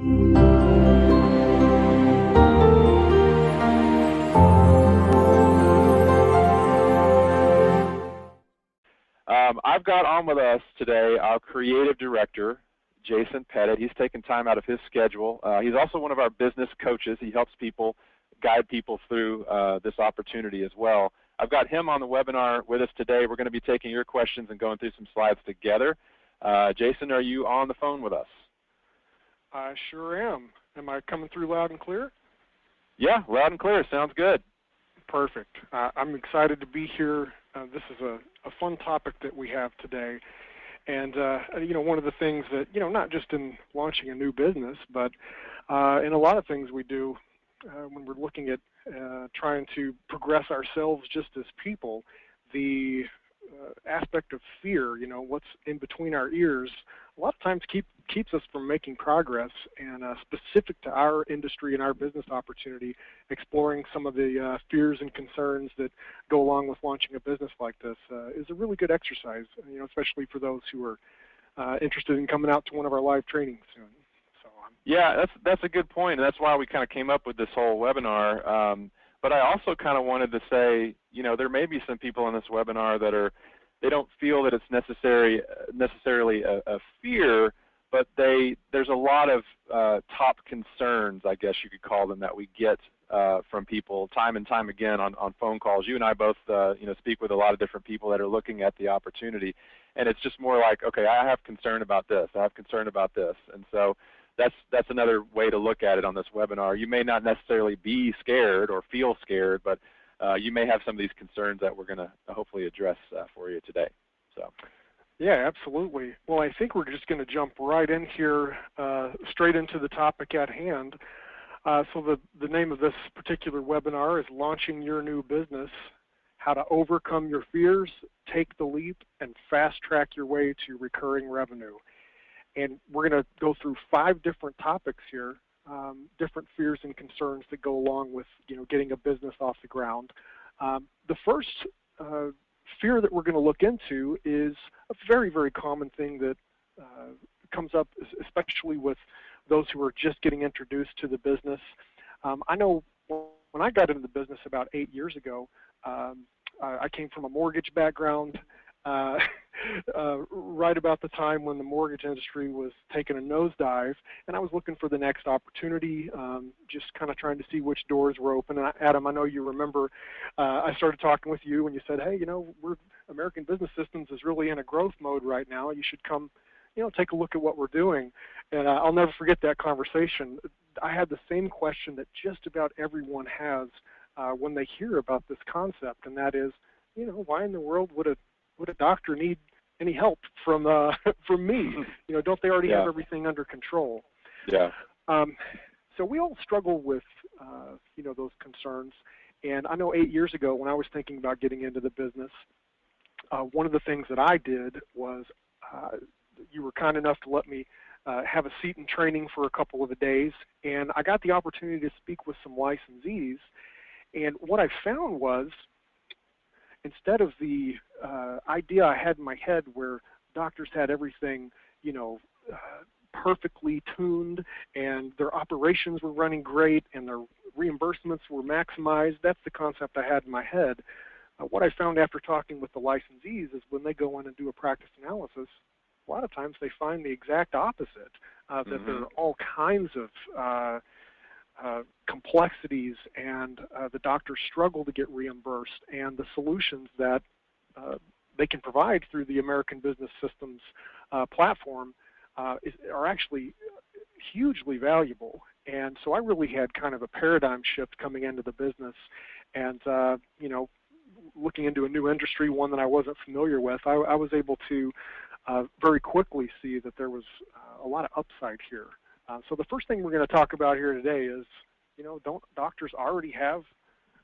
I've got on with us today our creative director, Jason Pettit. He's taken time out of his schedule. He's also one of our business coaches. He helps people, guide people through this opportunity as well. I've got him on the webinar with us today. We're going to be taking your questions and going through some slides together. Jason, are you on the phone with us? I sure am. Am I coming through loud and clear? Yeah, loud and clear. Sounds good. Perfect. I'm excited to be here. This is a fun topic that we have today. And, one of the things that, not just in launching a new business, but in a lot of things we do when we're looking at trying to progress ourselves just as people, the aspect of fear, what's in between our ears, a lot of times keeps us from making progress. And specific to our industry and our business opportunity, exploring some of the fears and concerns that go along with launching a business like this is a really good exercise, especially for those who are interested in coming out to one of our live trainings soon. So, yeah, that's a good point, and that's why we kind of came up with this whole webinar. But I also kind of wanted to say, there may be some people on this webinar that they don't feel that it's necessarily a fear, but there's a lot of top concerns, I guess you could call them, that we get from people time and time again on phone calls. You and I both speak with a lot of different people that are looking at the opportunity, and it's just more like, okay, I have concern about this, I have concern about this, and so that's another way to look at it on this webinar. You may not necessarily be scared or feel scared, but you may have some of these concerns that we're going to hopefully address for you today. So. Yeah, absolutely. Well, I think we're just going to jump right in here, straight into the topic at hand. So the name of this particular webinar is Launching Your New Business, How to Overcome Your Fears, Take the Leap, and Fast Track Your Way to Recurring Revenue. And we're going to go through 5 different topics here, different fears and concerns that go along with getting a business off the ground. The first fear that we're going to look into is a very, very common thing that comes up, especially with those who are just getting introduced to the business. I know when I got into the business about 8 years ago, I came from a mortgage background. Right about the time when the mortgage industry was taking a nosedive, and I was looking for the next opportunity, just kind of trying to see which doors were open. And Adam, I know you remember, I started talking with you and you said, hey, American Business Systems is really in a growth mode right now. You should come, take a look at what we're doing. And I'll never forget that conversation. I had the same question that just about everyone has when they hear about this concept, and that is, why in the world would a doctor need any help from me? Don't they already have everything under control? Yeah. So we all struggle with those concerns. And I know 8 years ago when I was thinking about getting into the business, one of the things that I did was you were kind enough to let me have a seat in training for a couple of days, and I got the opportunity to speak with some licensees. And what I found was, instead of the idea I had in my head where doctors had everything, perfectly tuned and their operations were running great and their reimbursements were maximized, that's the concept I had in my head. What I found after talking with the licensees is when they go in and do a practice analysis, a lot of times they find the exact opposite, that there are all kinds of complexities, and the doctors struggle to get reimbursed, and the solutions that they can provide through the American Business Systems platform are actually hugely valuable. And so I really had kind of a paradigm shift coming into the business, and looking into a new industry, one that I wasn't familiar with. I was able to very quickly see that there was a lot of upside here. So the first thing we're going to talk about here today is, don't doctors already have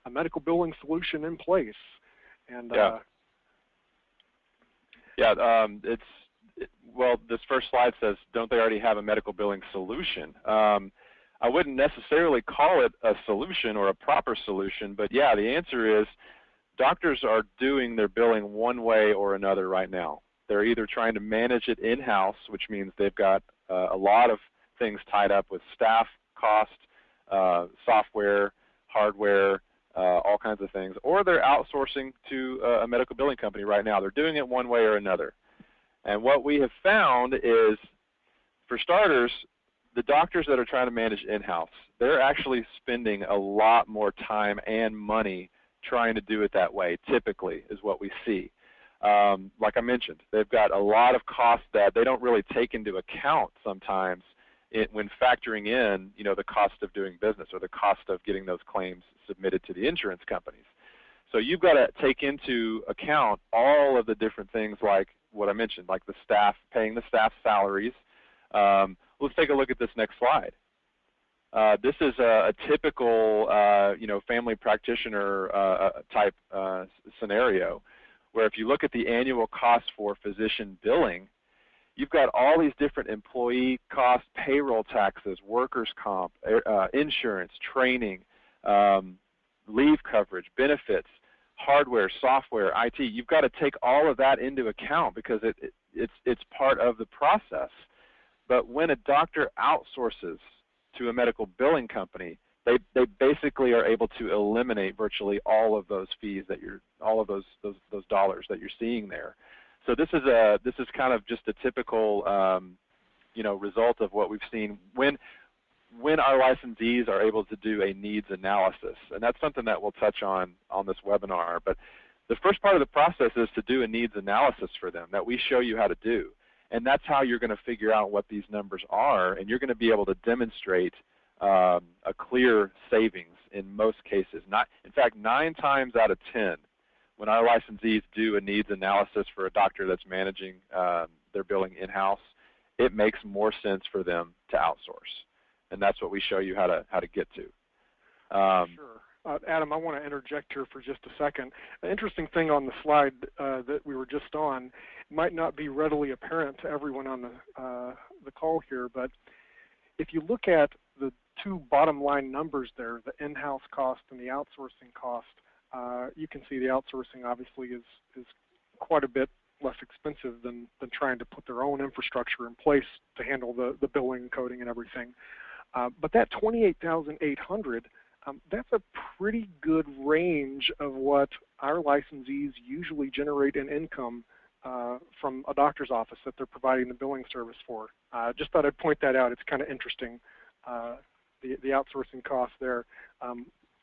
a medical billing solution in place? And well, this first slide says, don't they already have a medical billing solution? I wouldn't necessarily call it a solution or a proper solution, but yeah, the answer is doctors are doing their billing one way or another right now. They're either trying to manage it in-house, which means they've got a lot of things tied up with staff cost, software, hardware, all kinds of things, or they're outsourcing to a medical billing company right now. They're doing it one way or another. And what we have found is, for starters, the doctors that are trying to manage in-house, they're actually spending a lot more time and money trying to do it that way, typically, is what we see. Like I mentioned, they've got a lot of costs that they don't really take into account sometimes when factoring in, the cost of doing business or the cost of getting those claims submitted to the insurance companies. So you've got to take into account all of the different things like what I mentioned, like the staff, paying the staff salaries. Let's take a look at this next slide. This is a typical, family practitioner type scenario, where if you look at the annual cost for physician billing, you've got all these different employee costs, payroll taxes, workers' comp, insurance, training, leave coverage, benefits, hardware, software, IT. You've got to take all of that into account because it's part of the process. But when a doctor outsources to a medical billing company, they basically are able to eliminate virtually all of those fees that all of those dollars that you're seeing there. So this is kind of just a typical result of what we've seen when our licensees are able to do a needs analysis, and that's something that we'll touch on this webinar. But the first part of the process is to do a needs analysis for them that we show you how to do, and that's how you're going to figure out what these numbers are, and you're going to be able to demonstrate a clear savings in most cases. In fact, 9 times out of 10, when our licensees do a needs analysis for a doctor that's managing their billing in-house, it makes more sense for them to outsource, and that's what we show you how to get to. Sure. Adam, I want to interject here for just a second. The interesting thing on the slide that we were just on might not be readily apparent to everyone on the call here, but if you look at the 2 bottom line numbers there, the in-house cost and the outsourcing cost, you can see the outsourcing obviously is quite a bit less expensive than trying to put their own infrastructure in place to handle the billing, coding, and everything. But that $28,800, that's a pretty good range of what our licensees usually generate in income from a doctor's office that they're providing the billing service for. Just thought I'd point that out. It's kind of interesting, the outsourcing cost there,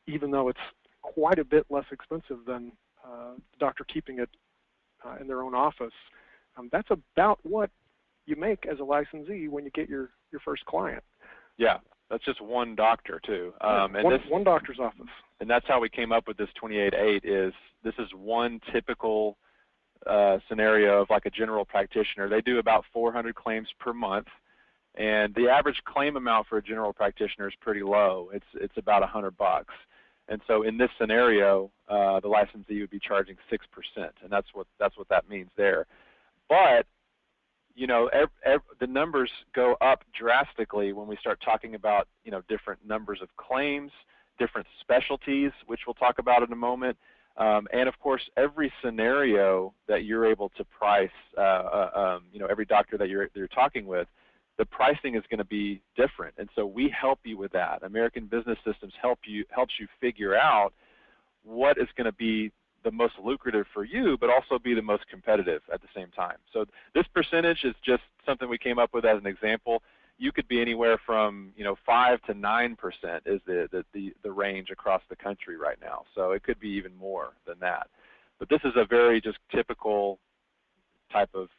even though it's quite a bit less expensive than the doctor keeping it in their own office. That's about what you make as a licensee when you get your first client. Yeah, that's just one doctor too. One doctor's office. And that's how we came up with this 28.8. This is one typical scenario of like a general practitioner. They do about 400 claims per month, and the average claim amount for a general practitioner is pretty low. It's about $100. And so in this scenario, the licensee would be charging 6%, and that's what that means there. But the numbers go up drastically when we start talking about different numbers of claims, different specialties, which we'll talk about in a moment, and of course every scenario that you're able to price, every doctor that you're talking with, the pricing is going to be different, and so we help you with that. American Business Systems helps you figure out what is going to be the most lucrative for you, but also be the most competitive at the same time. So this percentage is just something we came up with as an example. You could be anywhere from 5 to 9% is the range across the country right now. So it could be even more than that. But this is a very just typical type of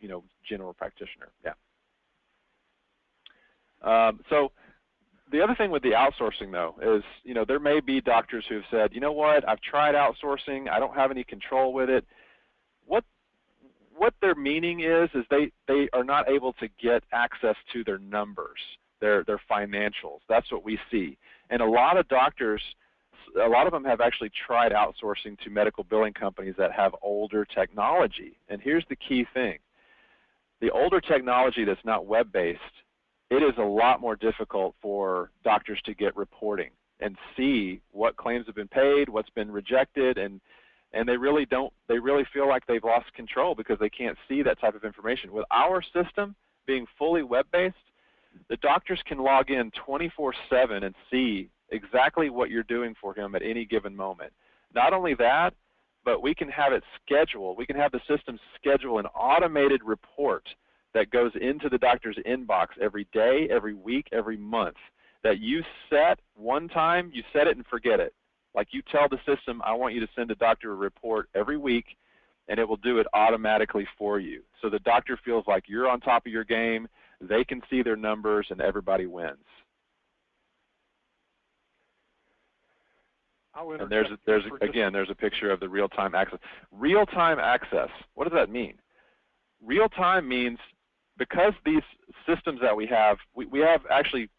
general practitioner. Yeah. So the other thing with the outsourcing, though, is there may be doctors who have said, you know what, I've tried outsourcing, I don't have any control with it. What their meaning is they are not able to get access to their numbers, their financials. That's what we see. And a lot of doctors, a lot of them have actually tried outsourcing to medical billing companies that have older technology. And here's the key thing. The older technology that's not web-based, it is a lot more difficult for doctors to get reporting and see what claims have been paid, what's been rejected, and they really feel like they've lost control because they can't see that type of information. With our system being fully web-based, The doctors can log in 24/7 and see exactly what you're doing for him at any given moment. Not only that, but we can have it scheduled. We can have the system schedule an automated report that goes into the doctor's inbox every day, every week, every month, that you set one time, you set it and forget it. Like you tell the system, I want you to send the doctor a report every week, and it will do it automatically for you. So the doctor feels like you're on top of your game, they can see their numbers, and everybody wins. And there's a picture of the real-time access. Real-time access, what does that mean? Real-time means, because these systems that we have actually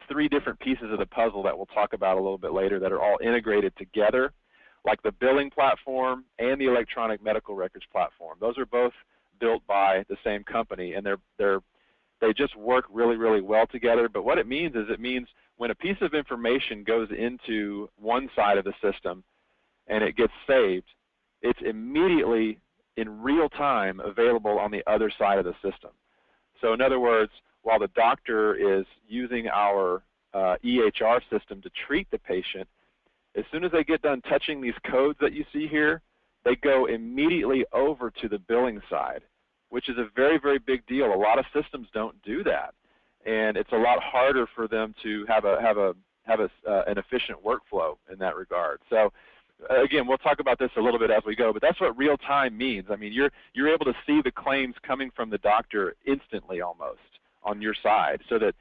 3 different pieces of the puzzle that we'll talk about a little bit later that are all integrated together, like the billing platform and the electronic medical records platform. Those are both built by the same company, and they just work really, really well together. But what it means is, it means when a piece of information goes into one side of the system and it gets saved, it's immediately in real time available on the other side of the system. So in other words, while the doctor is using our EHR system to treat the patient, as soon as they get done touching these codes that you see here, they go immediately over to the billing side, which is a very, very big deal. A lot of systems don't do that, and it's a lot harder for them to have an efficient workflow in that regard. So again, we'll talk about this a little bit as we go, but that's what real time means. I mean, you're able to see the claims coming from the doctor instantly almost on your side, so that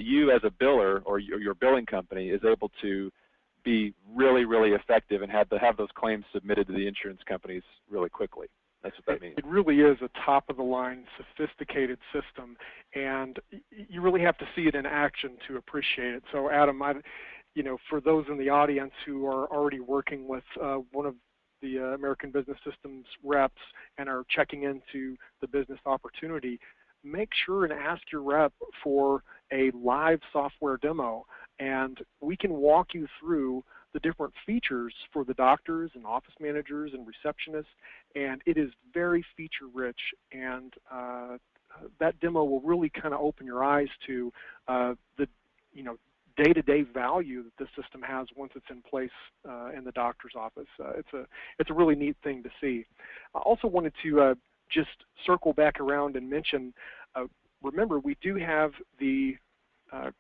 you as a biller or your billing company is able to be really, really effective and have those claims submitted to the insurance companies really quickly. That's what that means. It really is a top-of-the-line, sophisticated system, and you really have to see it in action to appreciate it. So, Adam, for those in the audience who are already working with one of the American Business Systems reps and are checking into the business opportunity, make sure and ask your rep for a live software demo, and we can walk you through the different features for the doctors and office managers and receptionists, and it is very feature rich, and that demo will really kind of open your eyes to the day-to-day value that this system has once it's in place in the doctor's office. It's a really neat thing to see. I also wanted to just circle back around and mention, remember, we do have the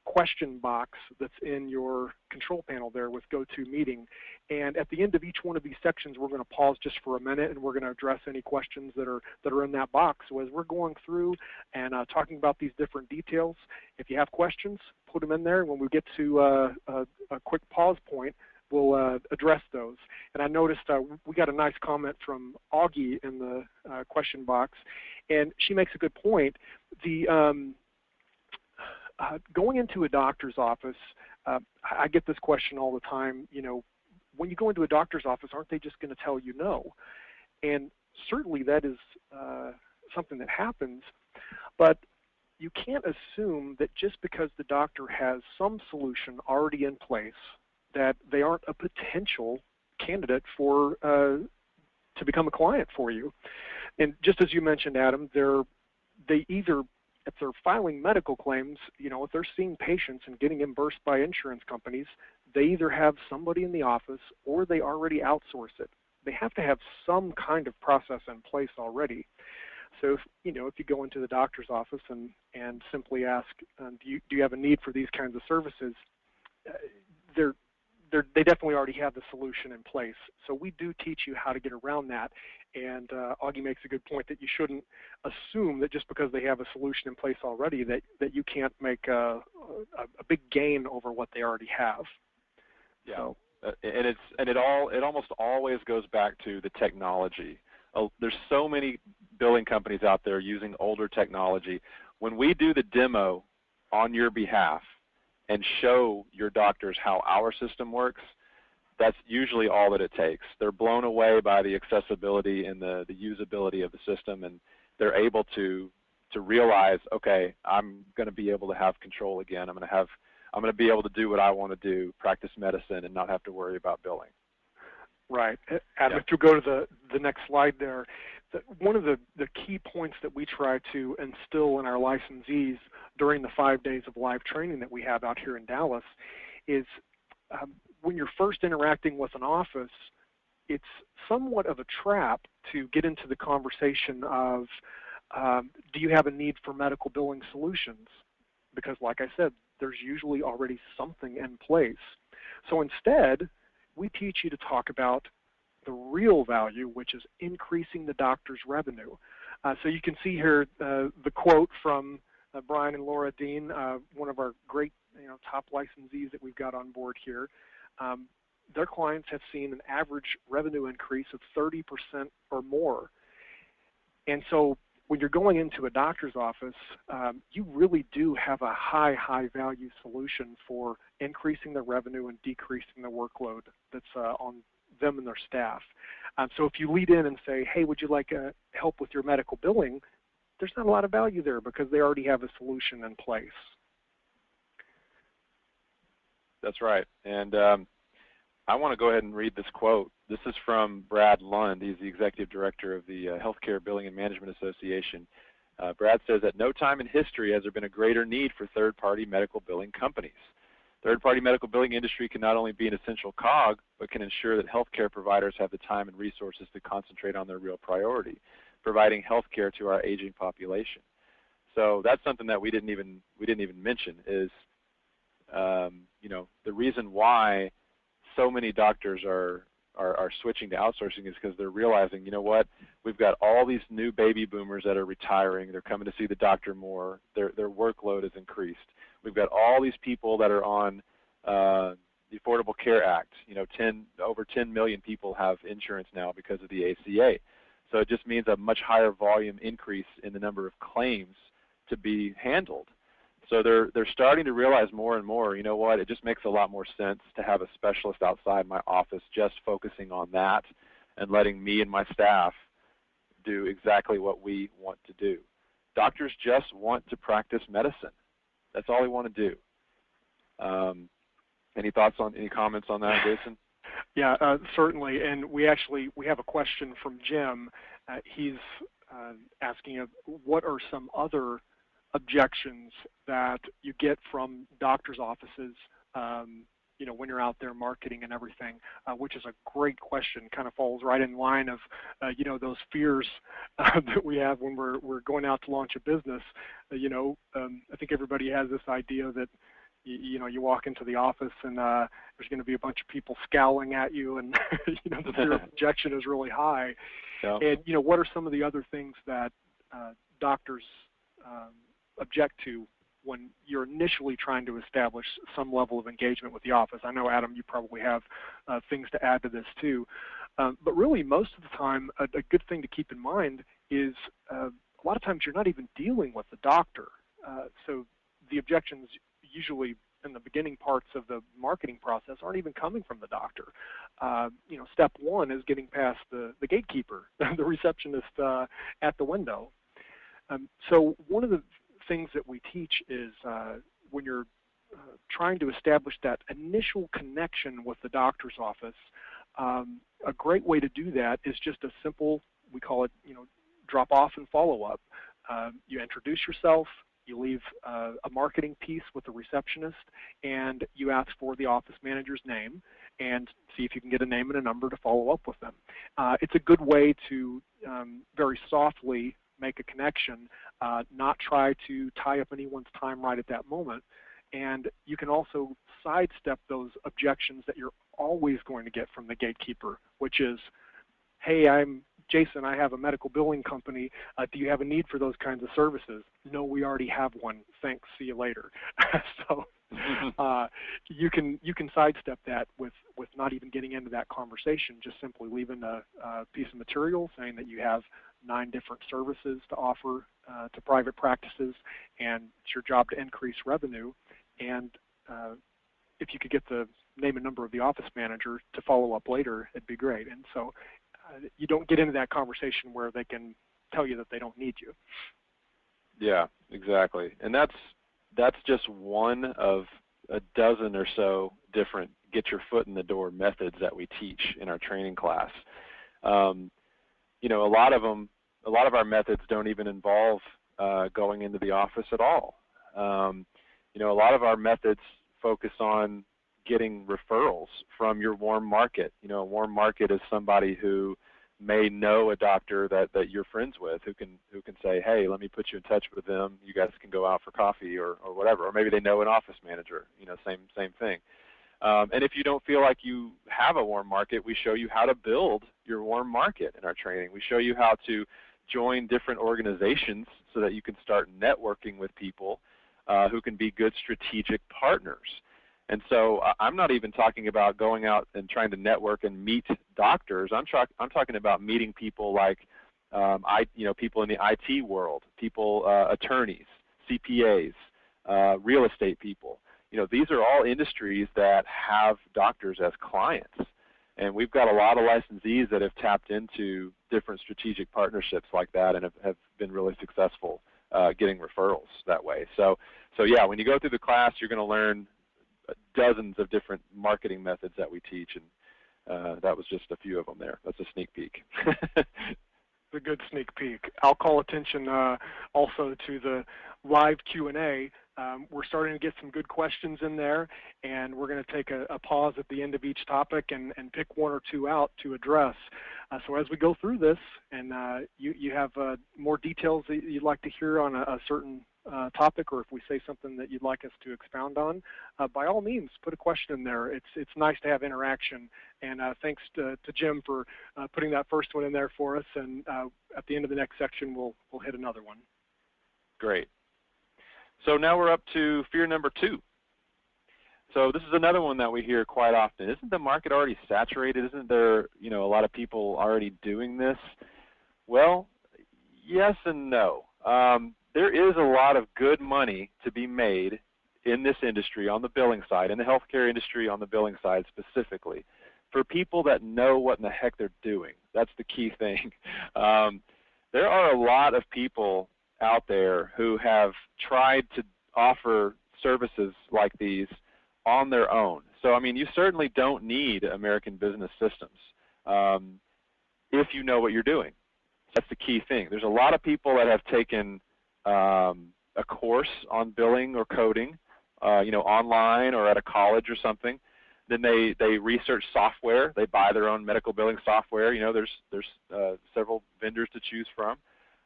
question box that's in your control panel there with GoToMeeting, and at the end of each one of these sections we're going to pause just for a minute and we're going to address any questions that are in that box. So as we're going through and talking about these different details, if you have questions, put them in there, and when we get to a quick pause point, we'll address those. And I noticed we got a nice comment from Augie in the question box, and she makes a good point. Going into a doctor's office, I get this question all the time, when you go into a doctor's office, aren't they just going to tell you no? And certainly that is something that happens, but you can't assume that just because the doctor has some solution already in place that they aren't a potential candidate for to become a client for you. And just as you mentioned, Adam, they either, if they're filing medical claims, if they're seeing patients and getting reimbursed by insurance companies, they either have somebody in the office or they already outsource it. They have to have some kind of process in place already. So, if you go into the doctor's office and simply ask, do you have a need for these kinds of services, they definitely already have the solution in place. So we do teach you how to get around that. And Augie makes a good point that you shouldn't assume that just because they have a solution in place already that you can't make a big gain over what they already have. Yeah, so. It almost always goes back to the technology. There's so many billing companies out there using older technology. When we do the demo on your behalf and show your doctors how our system works, that's usually all that it takes. They're blown away by the accessibility and the usability of the system, and they're able to realize, okay, I'm going to be able to have control again. I'm going to be able to do what I want to do, practice medicine, and not have to worry about billing. Right. Adam, if you go to the next slide there, one of the key points that we try to instill in our licensees during the 5 days of live training that we have out here in Dallas is when you're first interacting with an office, it's somewhat of a trap to get into the conversation of, do you have a need for medical billing solutions? Because like I said, there's usually already something in place. So instead, we teach you to talk about the real value, which is increasing the doctor's revenue. So you can see here the quote from Brian and Laura Dean, one of our great top licensees that we've got on board here. Their clients have seen an average revenue increase of 30% or more. And so when you're going into a doctor's office, you really do have a high value solution for increasing the revenue and decreasing the workload that's on them and their staff. So if you lead in and say, hey, would you like help with your medical billing, there's not a lot of value there because they already have a solution in place. That's right. And I want to go ahead and read this quote. This is from Brad Lund. He's the executive director of the Healthcare Billing and Management Association. Brad says, at no time in history has there been a greater need for third-party medical billing companies. Third-party medical billing industry can not only be an essential cog, but can ensure that healthcare providers have the time and resources to concentrate on their real priority, providing healthcare to our aging population. So that's something that we didn't even mention is, the reason why so many doctors are switching to outsourcing is because they're realizing, we've got all these new baby boomers that are retiring. They're coming to see the doctor more. Their workload is increased. We've got all these people that are on the Affordable Care Act. Over 10 million people have insurance now because of the ACA. So it just means a much higher volume increase in the number of claims to be handled. So they're starting to realize more and more, it just makes a lot more sense to have a specialist outside my office just focusing on that and letting me and my staff do exactly what we want to do. Doctors just want to practice medicine. That's all they want to do. Any comments on that, Jason? Yeah, certainly. And we have a question from Jim. He's asking, what are some other objections that you get from doctors' offices, when you're out there marketing and everything, which is a great question. Kind of falls right in line of, those fears that we have when we're going out to launch a business. I think everybody has this idea that, you walk into the office and there's going to be a bunch of people scowling at you, and the fear of rejection is really high. Yeah. And what are some of the other things that doctors object to when you're initially trying to establish some level of engagement with the office? I know, Adam, you probably have things to add to this too. But really, most of the time, a good thing to keep in mind is a lot of times you're not even dealing with the doctor. So the objections usually in the beginning parts of the marketing process aren't even coming from the doctor. Step one is getting past the gatekeeper, the receptionist at the window. So one of the things that we teach is when you're trying to establish that initial connection with the doctor's office, a great way to do that is just a simple, we call it, drop off and follow up. You introduce yourself, you leave a marketing piece with the receptionist, and you ask for the office manager's name and see if you can get a name and a number to follow up with them. It's a good way to very softly make a connection, not try to tie up anyone's time right at that moment. And you can also sidestep those objections that you're always going to get from the gatekeeper, which is, hey, I'm Jason, I have a medical billing company. Do you have a need for those kinds of services? No, we already have one. Thanks, see you later. So you can sidestep that with not even getting into that conversation, just simply leaving a piece of material saying that you have 9 different services to offer to private practices, and it's your job to increase revenue. And if you could get the name and number of the office manager to follow up later, it'd be great. And so you don't get into that conversation where they can tell you that they don't need you. Yeah, exactly. And that's just one of a dozen or so different get your foot in the door methods that we teach in our training class. You know, a lot of our methods don't even involve going into the office at all. You know, a lot of our methods focus on getting referrals from your warm market. You know, a warm market is somebody who may know a doctor that you're friends with, who can say, hey, let me put you in touch with them. You guys can go out for coffee or whatever. Or maybe they know an office manager. You know, same thing. And if you don't feel like you have a warm market, we show you how to build your warm market in our training. We show you how to join different organizations so that you can start networking with people who can be good strategic partners. And so I'm not even talking about going out and trying to network and meet doctors. I'm talking about meeting people like people in the IT world, people, attorneys, CPAs, real estate people. You know, these are all industries that have doctors as clients. And we've got a lot of licensees that have tapped into different strategic partnerships like that and have been really successful getting referrals that way. So yeah, when you go through the class, you're going to learn dozens of different marketing methods that we teach, and that was just a few of them there. That's a sneak peek. A good sneak peek. I'll call attention also to the live Q&A. We're starting to get some good questions in there, and we're going to take a pause at the end of each topic and pick one or two out to address. So as we go through this, and you have more details that you'd like to hear on a certain topic, or if we say something that you'd like us to expound on, by all means, put a question in there. It's nice to have interaction, and thanks to Jim for putting that first one in there for us, and at the end of the next section, we'll hit another one. Great. So now we're up to fear number 2. So this is another one that we hear quite often. Isn't the market already saturated? Isn't there, you know, a lot of people already doing this? Well, yes and no. There is a lot of good money to be made in this industry on the billing side, in the healthcare industry on the billing side specifically, for people that know what in the heck they're doing. That's the key thing. There are a lot of people out there who have tried to offer services like these on their own. So, I mean, you certainly don't need American Business Systems if you know what you're doing. That's the key thing. There's a lot of people that have taken a course on billing or coding, online or at a college or something. Then they research software. They buy their own medical billing software. You know, there's several vendors to choose from.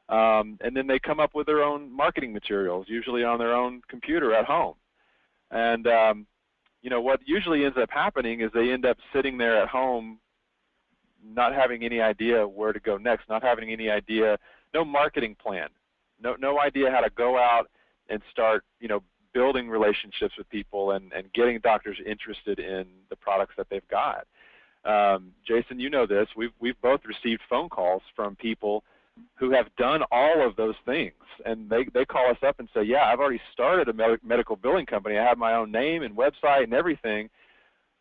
And then they come up with their own marketing materials, usually on their own computer at home. And what usually ends up happening is they end up sitting there at home not having any idea where to go next, not having any idea, no marketing plan, no idea how to go out and start, building relationships with people and getting doctors interested in the products that they've got. Jason, you know this. We've both received phone calls from people who have done all of those things, and they call us up and say, yeah, I've already started a medical billing company. I have my own name and website and everything,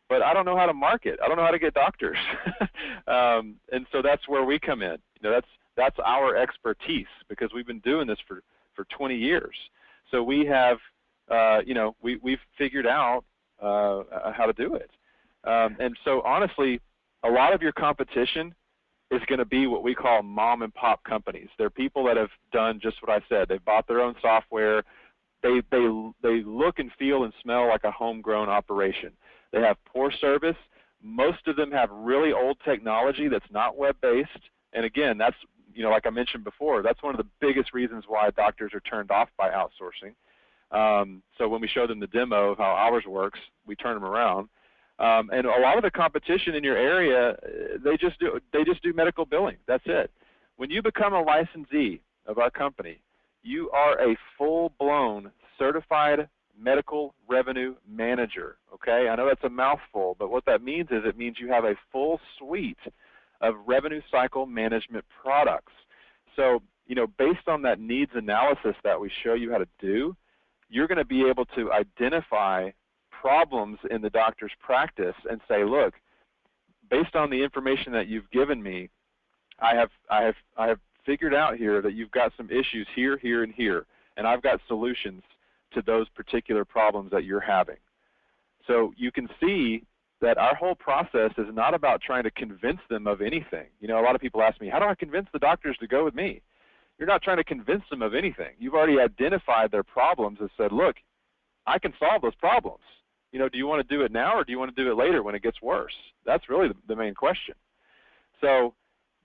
but I don't know how to market. I don't know how to get doctors. And so that's where we come in. That's our expertise, because we've been doing this for 20 years. So we have, we've figured out how to do it. And so honestly, a lot of your competition is going to be what we call mom and pop companies. They're people that have done just what I said. They've bought their own software. They look and feel and smell like a homegrown operation. They have poor service. Most of them have really old technology that's not web-based. And again, that's, like I mentioned before, that's one of the biggest reasons why doctors are turned off by outsourcing. So when we show them the demo of how ours works, we turn them around. And a lot of the competition in your area, they just do medical billing. That's it. When you become a licensee of our company, you are a full-blown certified medical revenue manager. Okay, I know that's a mouthful, but what that means is it means you have a full suite of revenue cycle management products. So, based on that needs analysis that we show you how to do, you're going to be able to identify problems in the doctor's practice and say, look, based on the information that you've given me, I have figured out here that you've got some issues here, here, and here, and I've got solutions to those particular problems that you're having. So you can see that our whole process is not about trying to convince them of anything. You know, a lot of people ask me, how do I convince the doctors to go with me? You're not trying to convince them of anything. You've already identified their problems and said, look, I can solve those problems. You know, do you want to do it now or do you want to do it later when it gets worse? That's really the main question. So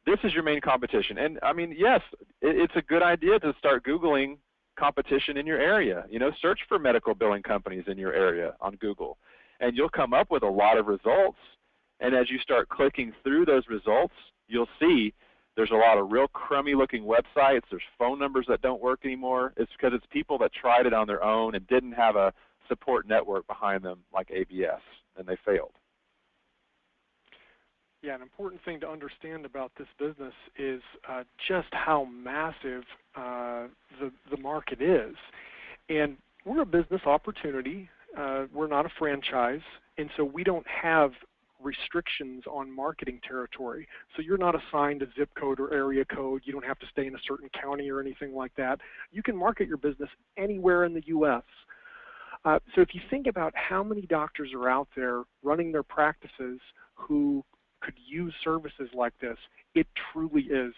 this is your main competition. And I mean, yes, it's a good idea to start Googling competition in your area. You know, search for medical billing companies in your area on Google, and you'll come up with a lot of results. And as you start clicking through those results, you'll see there's a lot of real crummy looking websites. There's phone numbers that don't work anymore. It's because it's people that tried it on their own and didn't have a support network behind them like ABS, and they failed. Yeah, an important thing to understand about this business is just how massive the market is. And we're a business opportunity. We're not a franchise, and so we don't have restrictions on marketing territory. So you're not assigned a zip code or area code. You don't have to stay in a certain county or anything like that. You can market your business anywhere in the U.S. So if you think about how many doctors are out there running their practices who could use services like this, it truly is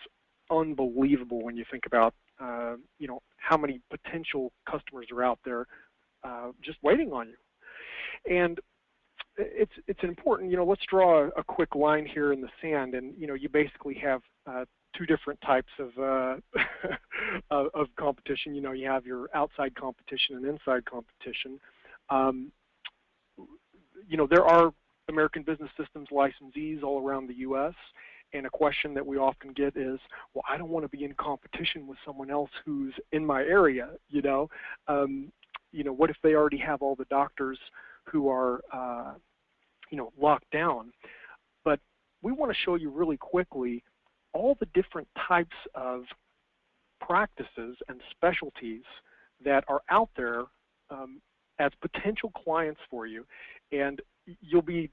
unbelievable when you think about you know, how many potential customers are out there just waiting on you. And it's important, you know, let's draw a quick line here in the sand, and you know, you basically have two different types of of competition. You know, you have your outside competition and inside competition. You know, there are American Business Systems licensees all around the U.S., and a question that we often get is, well, I don't want to be in competition with someone else who's in my area, you know. You know, what if they already have all the doctors who are, you know, locked down? But we want to show you really quickly all the different types of practices and specialties that are out there as potential clients for you. And you'll be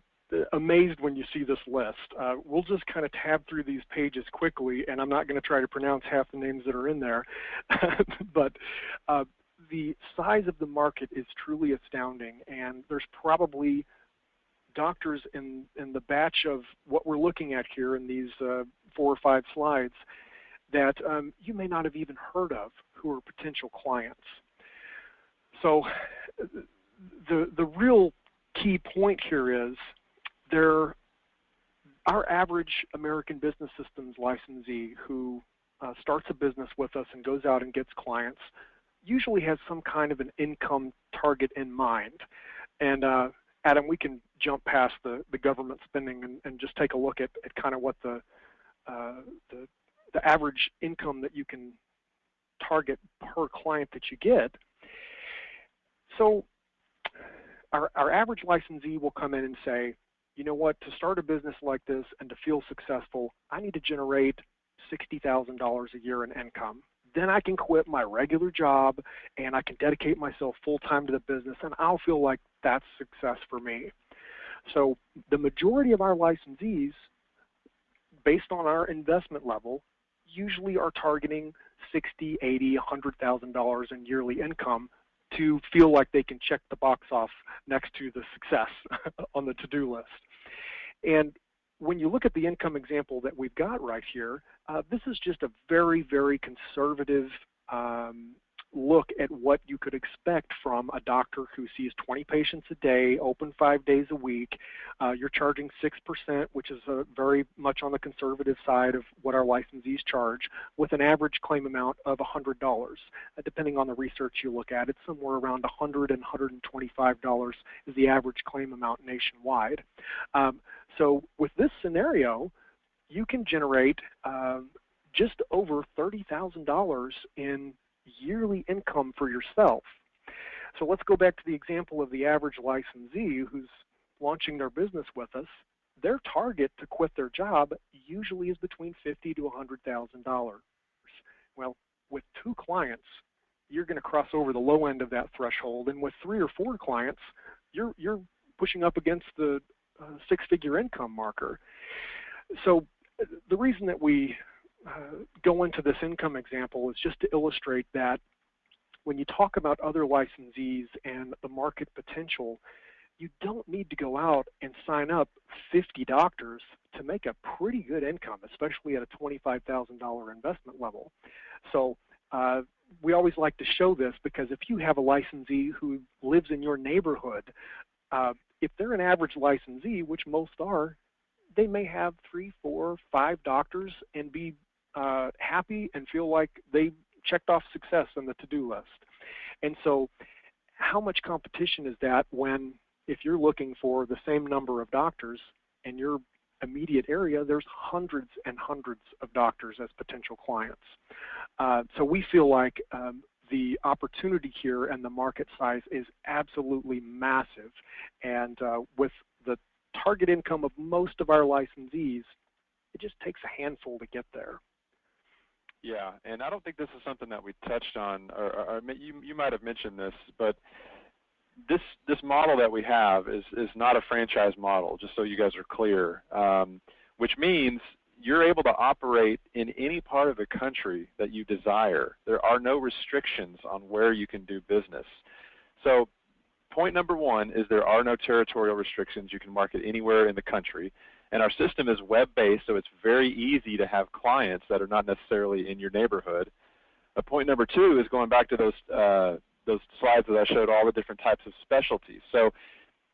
amazed when you see this list. We'll just kind of tab through these pages quickly, and I'm not going to try to pronounce half the names that are in there. But the size of the market is truly astounding, and there's probably doctors in the batch of what we're looking at here in these 4 or 5 slides that you may not have even heard of who are potential clients. So the real key point here is our average American Business Systems licensee who starts a business with us and goes out and gets clients usually has some kind of an income target in mind. And Adam, we can jump past the government spending and just take a look at kind of what the average income that you can target per client that you get. So our average licensee will come in and say, you know what, to start a business like this and to feel successful, I need to generate $60,000 a year in income. Then I can quit my regular job and I can dedicate myself full-time to the business, and I'll feel like that's success for me. So the majority of our licensees, based on our investment level, usually are targeting $60,000, $80,000, $100,000 in yearly income to feel like they can check the box off next to the success on the to-do list. And when you look at the income example that we've got right here, this is just a very, very conservative look at what you could expect from a doctor who sees 20 patients a day, open 5 days a week. You're charging 6%, which is very much on the conservative side of what our licensees charge, with an average claim amount of $100. Depending on the research you look at, it's somewhere around $100 and $125 is the average claim amount nationwide. So with this scenario, you can generate just over $30,000 in yearly income for yourself. So let's go back to the example of the average licensee who's launching their business with us. Their target to quit their job usually is between $50,000 to $100,000. Well, with 2 clients, you're going to cross over the low end of that threshold, and with 3 or 4 clients, you're pushing up against the 6-figure income marker. So the reason that we go into this income example is just to illustrate that when you talk about other licensees and the market potential, you don't need to go out and sign up 50 doctors to make a pretty good income, especially at a $25,000 investment level. So we always like to show this because if you have a licensee who lives in your neighborhood, if they're an average licensee, which most are, they may have 3, 4, 5 doctors and be happy and feel like they checked off success on the to-do list. And so how much competition is that when, if you're looking for the same number of doctors in your immediate area, there's hundreds and hundreds of doctors as potential clients. So we feel like the opportunity here and the market size is absolutely massive. And with the target income of most of our licensees, it just takes a handful to get there. Yeah, and I don't think this is something that we touched on, or you might have mentioned this, but this model that we have is not a franchise model, just so you guys are clear, which means you're able to operate in any part of the country that you desire. There are no restrictions on where you can do business. So point number one is there are no territorial restrictions. You can market anywhere in the country. And our system is web-based, so it's very easy to have clients that are not necessarily in your neighborhood. Point number two is going back to those slides that I showed, all the different types of specialties. So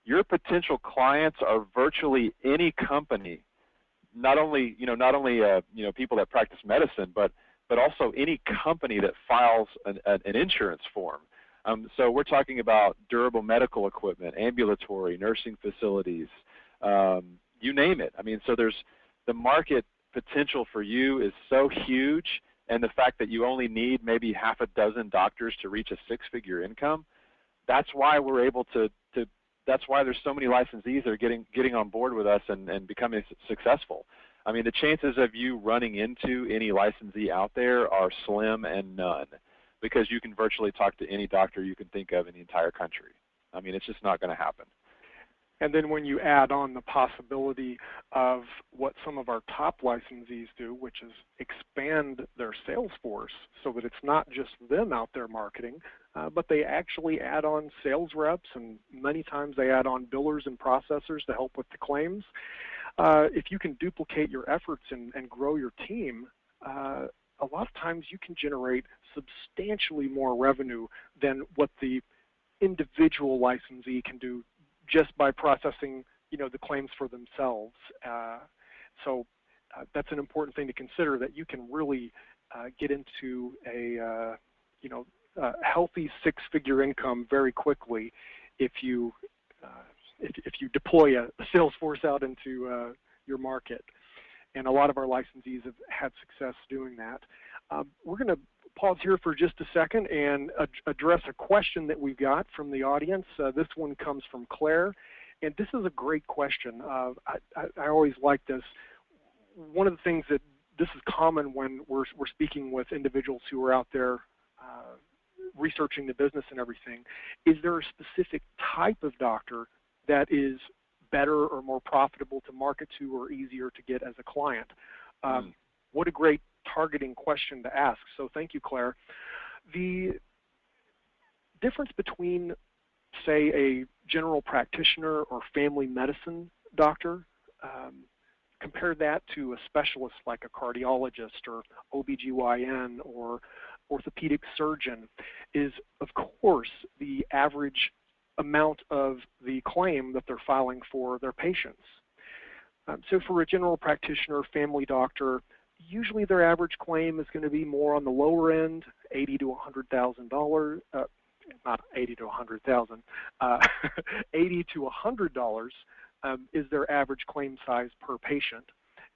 your potential clients are virtually any company, not only people that practice medicine, but also any company that files an insurance form. So we're talking about durable medical equipment, ambulatory, nursing facilities, you name it. I mean, so there's the market potential for you is so huge, and the fact that you only need maybe half a dozen doctors to reach a 6-figure income, that's why we're able to that's why there's so many licensees that are getting on board with us and becoming successful. I mean, the chances of you running into any licensee out there are slim and none, because you can virtually talk to any doctor you can think of in the entire country. I mean, it's just not going to happen. And then when you add on the possibility of what some of our top licensees do, which is expand their sales force so that it's not just them out there marketing, but they actually add on sales reps, and many times they add on billers and processors to help with the claims. If you can duplicate your efforts and grow your team, a lot of times you can generate substantially more revenue than what the individual licensee can do just by processing, the claims for themselves. So that's an important thing to consider, that you can really get into a healthy 6-figure income very quickly if you deploy a sales force out into your market. And a lot of our licensees have had success doing that. We're going to pause here for just a second and address a question that we've got from the audience. This one comes from Claire, and this is a great question. I always like this. One of the things that this is common when we're speaking with individuals who are out there researching the business and everything, is there a specific type of doctor that is better or more profitable to market to or easier to get as a client? What a great targeting question to ask. So thank you, Claire. The difference between, say, a general practitioner or family medicine doctor, compare that to a specialist like a cardiologist or OBGYN or orthopedic surgeon, is, of course, the average amount of the claim that they're filing for their patients. So for a general practitioner, family doctor, usually their average claim is going to be more on the lower end, $80,000 to $100,000. Not 80 to 100,000. $80 to $100 is their average claim size per patient.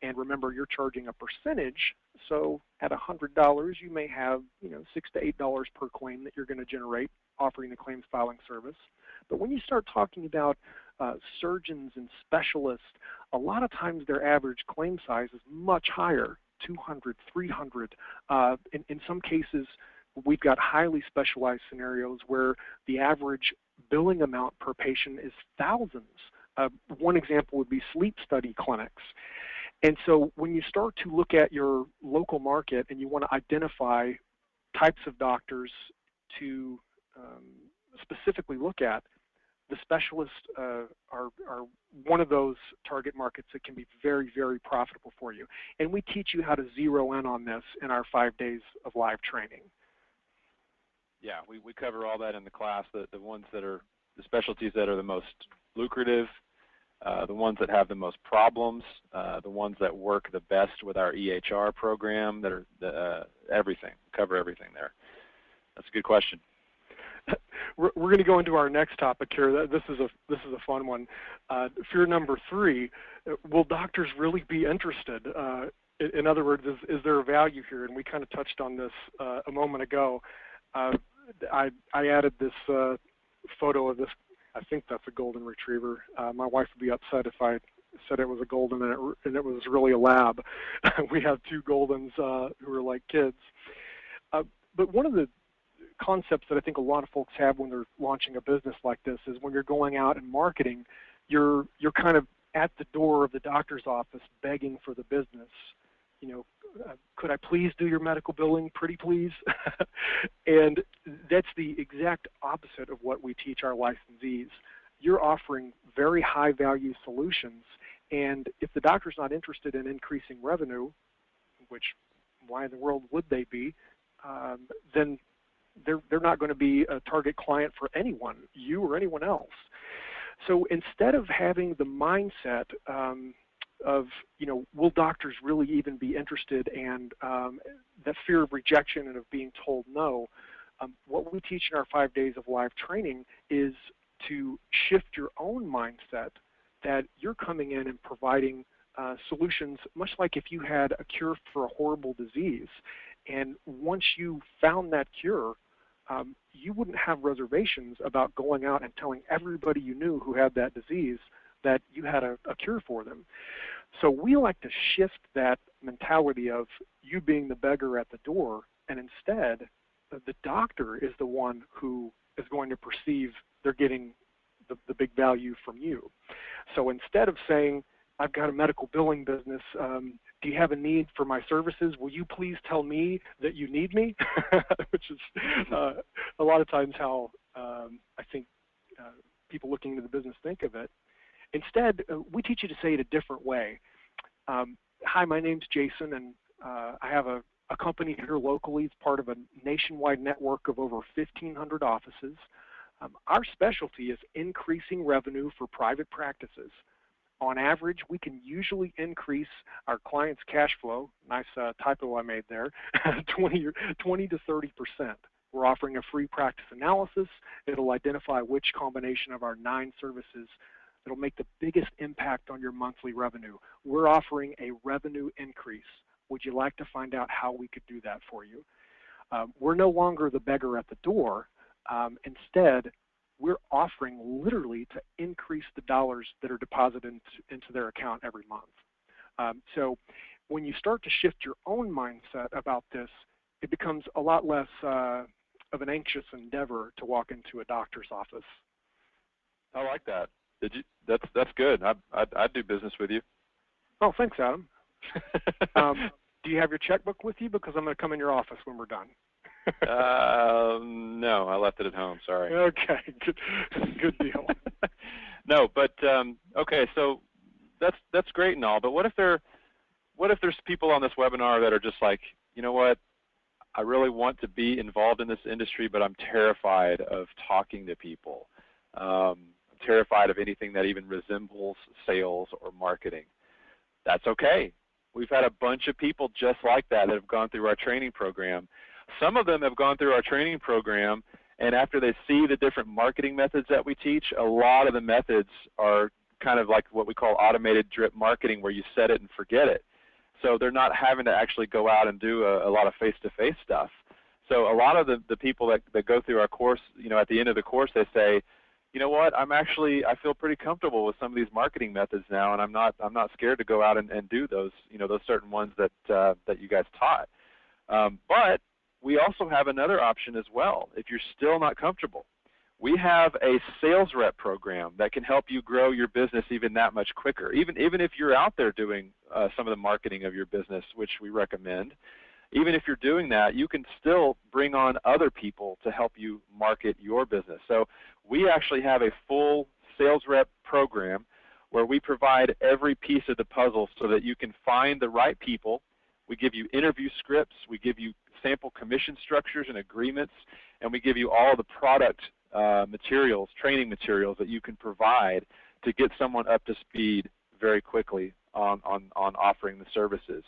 And remember, you're charging a percentage, so at $100, you may have $6 to $8 per claim that you're going to generate offering the claims filing service. But when you start talking about surgeons and specialists, a lot of times their average claim size is much higher, 200, 300. In some cases, we've got highly specialized scenarios where the average billing amount per patient is thousands. One example would be sleep study clinics. And so when you start to look at your local market and you want to identify types of doctors to specifically look at, the specialists are one of those target markets that can be very, very profitable for you. And we teach you how to zero in on this in our 5 days of live training. Yeah, we cover all that in the class, the ones that are the specialties that are the most lucrative, the ones that have the most problems, the ones that work the best with our EHR program, that are everything. Cover everything there. That's a good question. We're going to go into our next topic here. This is a fun one. Fear number 3: will doctors really be interested? In other words, is there a value here? And we kind of touched on this a moment ago. I added this photo of this. I think that's a golden retriever. My wife would be upset if I said it was a golden and it was really a lab. We have 2 goldens who are like kids. But one of the concepts that I think a lot of folks have when they're launching a business like this is when you're going out and marketing, you're kind of at the door of the doctor's office begging for the business. You know, could I please do your medical billing, pretty please? And that's the exact opposite of what we teach our licensees. You're offering very high value solutions, and if the doctor's not interested in increasing revenue, which why in the world would they be, then they're not going to be a target client for anyone, you or anyone else. So instead of having the mindset of, you know, will doctors really even be interested, and that fear of rejection and of being told no, what we teach in our 5 days of live training is to shift your own mindset that you're coming in and providing solutions, much like if you had a cure for a horrible disease. And once you found that cure, you wouldn't have reservations about going out and telling everybody you knew who had that disease that you had a cure for them. So we like to shift that mentality of you being the beggar at the door, and instead the doctor is the one who is going to perceive they're getting the big value from you. So instead of saying, I've got a medical billing business, do you have a need for my services? Will you please tell me that you need me? Which is a lot of times how I think people looking into the business think of it. Instead, we teach you to say it a different way. Hi, my name's Jason, and I have a company here locally. It's part of a nationwide network of over 1,500 offices. Our specialty is increasing revenue for private practices. On average, we can usually increase our clients' cash flow, nice typo I made there, 20 to 30%. We're offering a free practice analysis. It'll identify which combination of our 9 services that'll make the biggest impact on your monthly revenue. We're offering a revenue increase. Would you like to find out how we could do that for you? We're no longer the beggar at the door. Instead, we're offering literally to increase the dollars that are deposited into their account every month. So when you start to shift your own mindset about this, it becomes a lot less of an anxious endeavor to walk into a doctor's office. I like that. That's good. I'd do business with you. Oh, thanks, Adam. Do you have your checkbook with you? Because I'm going to come in your office when we're done. No, I left it at home. Sorry. Okay, good deal. No, but okay, so that's great and all. But what if there's people on this webinar that are just like, you know what, I really want to be involved in this industry, but I'm terrified of talking to people. I'm terrified of anything that even resembles sales or marketing. That's okay. We've had a bunch of people just like that have gone through our training program. Some of them have gone through our training program, and after they see the different marketing methods that we teach, a lot of the methods are kind of like what we call automated drip marketing, where you set it and forget it. So they're not having to actually go out and do a lot of face-to-face stuff. So a lot of the people that go through our course, you know, at the end of the course, they say, you know what, I feel pretty comfortable with some of these marketing methods now, and I'm not scared to go out and do those, you know, those certain ones that you guys taught. But we also have another option as well. If you're still not comfortable, we have a sales rep program that can help you grow your business even that much quicker. Even if you're out there doing some of the marketing of your business, which we recommend, even if you're doing that, you can still bring on other people to help you market your business. So we actually have a full sales rep program where we provide every piece of the puzzle so that you can find the right people. We give you interview scripts, we give you sample commission structures and agreements, and we give you all the product materials, training materials that you can provide to get someone up to speed very quickly on offering the services.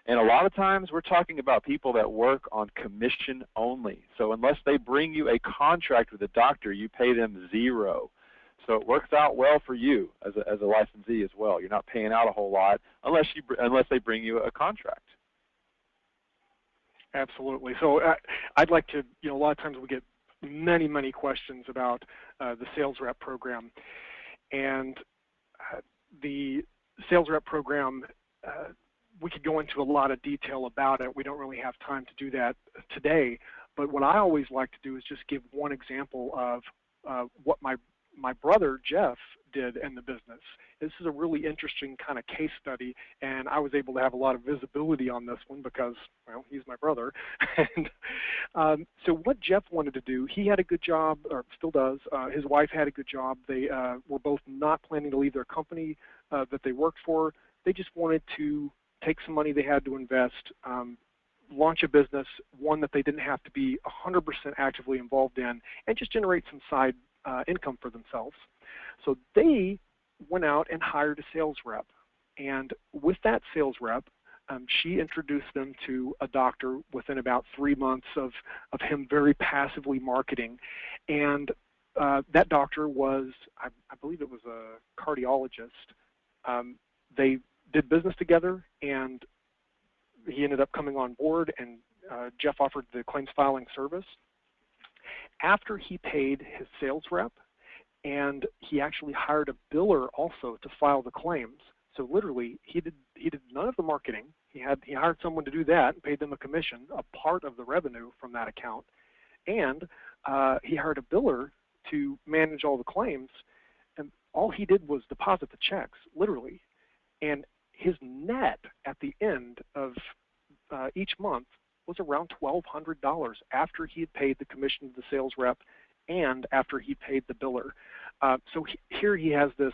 And a lot of times we're talking about people that work on commission only. So unless they bring you a contract with a doctor, you pay them zero. So it works out well for you as a licensee as well. You're not paying out a whole lot unless they bring you a contract. Absolutely. So I'd like to, a lot of times we get many questions about the sales rep program. And the sales rep program, we could go into a lot of detail about it. We don't really have time to do that today. But what I always like to do is just give one example of what my brother Jeff did in the business. This is a really interesting kind of case study, and I was able to have a lot of visibility on this one because, well, he's my brother. And so what Jeff wanted to do, he had a good job, or still does. His wife had a good job. They were both not planning to leave their company that they worked for. They just wanted to take some money they had to invest, launch a business, one that they didn't have to be 100% actively involved in, and just generate some side income for themselves. So they went out and hired a sales rep. And with that sales rep, she introduced them to a doctor within about 3 months of him very passively marketing. And that doctor was, I believe it was a cardiologist. They did business together, and he ended up coming on board, and Jeff offered the claims filing service. After he paid his sales rep, and he actually hired a biller also to file the claims. So literally, he did none of the marketing. He hired someone to do that and paid them a commission, a part of the revenue from that account, and he hired a biller to manage all the claims. And all he did was deposit the checks, literally. And his net at the end of each month was around $1,200 after he had paid the commission to the sales rep and after he paid the biller. So here he has this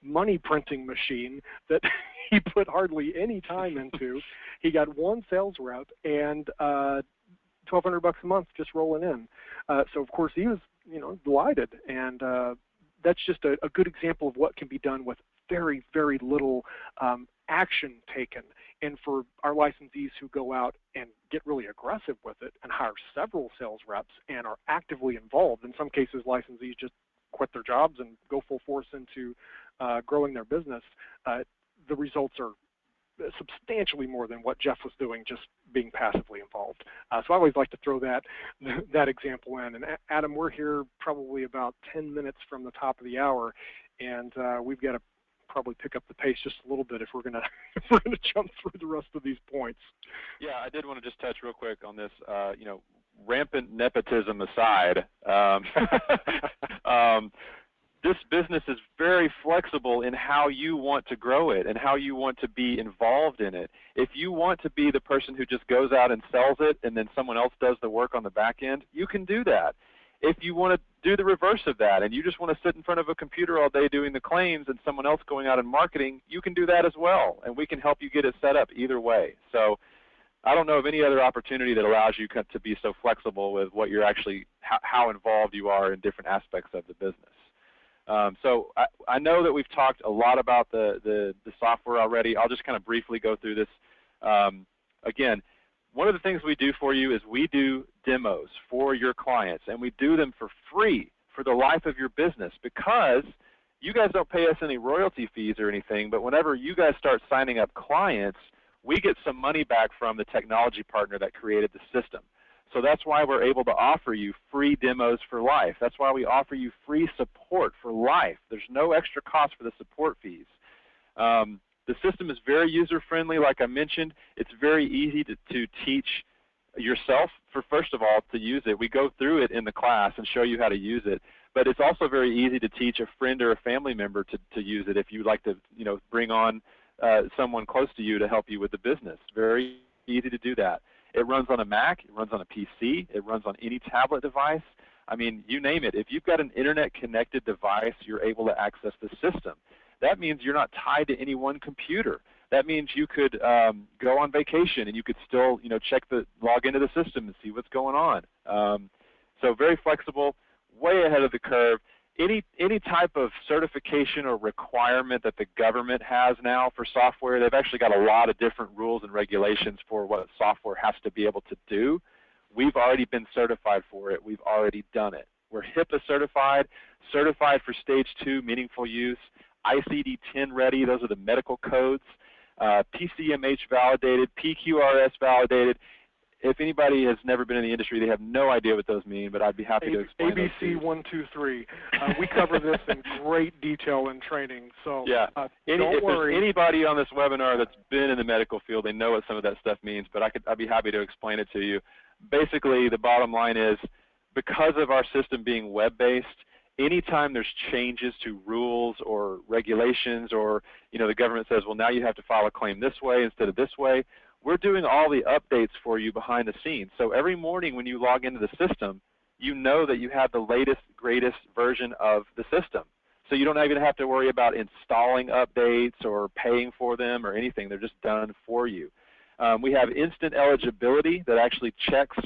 money printing machine that he put hardly any time into. He got one sales rep and $1,200 a month just rolling in. So of course he was, delighted, and that's just a good example of what can be done with very little action taken. And for our licensees who go out and get really aggressive with it and hire several sales reps and are actively involved, in some cases licensees just quit their jobs and go full force into growing their business, the results are substantially more than what Jeff was doing just being passively involved. So I always like to throw that example in. And Adam, we're here probably about 10 minutes from the top of the hour, and we've got to probably pick up the pace just a little bit if we're gonna jump through the rest of these points. Yeah, I did want to just touch real quick on this. Rampant nepotism aside, this business is very flexible in how you want to grow it and how you want to be involved in it. If you want to be the person who just goes out and sells it and then someone else does the work on the back end, you can do that. If you want to do the reverse of that and you just want to sit in front of a computer all day doing the claims and someone else going out and marketing, you can do that as well, and we can help you get it set up either way. So I don't know of any other opportunity that allows you to be so flexible with what you're actually, how involved you are in different aspects of the business. So I know that we've talked a lot about the software already. I'll just kind of briefly go through this. Again, one of the things we do for you is we do demos for your clients, and we do them for free for the life of your business because you guys don't pay us any royalty fees or anything, but whenever you guys start signing up clients, we get some money back from the technology partner that created the system. So that's why we're able to offer you free demos for life. That's why we offer you free support for life. There's no extra cost for the support fees. The system is very user-friendly, like I mentioned. It's very easy to teach yourself, first of all, to use it. We go through it in the class and show you how to use it. But it's also very easy to teach a friend or a family member to use it if you'd like to bring on someone close to you to help you with the business. Very easy to do that. It runs on a Mac. It runs on a PC. It runs on any tablet device. I mean, you name it. If you've got an internet-connected device, you're able to access the system. That means you're not tied to any one computer. That means you could go on vacation and you could still, log into the system and see what's going on. So very flexible, way ahead of the curve. Any type of certification or requirement that the government has now for software, they've actually got a lot of different rules and regulations for what software has to be able to do. We've already been certified for it. We've already done it. We're HIPAA certified, certified for stage 2 meaningful use, ICD-10 ready, those are the medical codes, PCMH validated, PQRS validated. If anybody has never been in the industry, they have no idea what those mean, but I'd be happy to explain ABC 1, 2, 3. We cover this in great detail in training, so yeah. Don't worry. If there's anybody on this webinar that's been in the medical field, they know what some of that stuff means, but I'd be happy to explain it to you. Basically, the bottom line is, because of our system being web-based, anytime there's changes to rules or regulations, or the government says, well, now you have to file a claim this way instead of this way, we're doing all the updates for you behind the scenes. So every morning when you log into the system, you know that you have the latest, greatest version of the system. So you don't even have to worry about installing updates or paying for them or anything. They're just done for you. We have instant eligibility that actually checks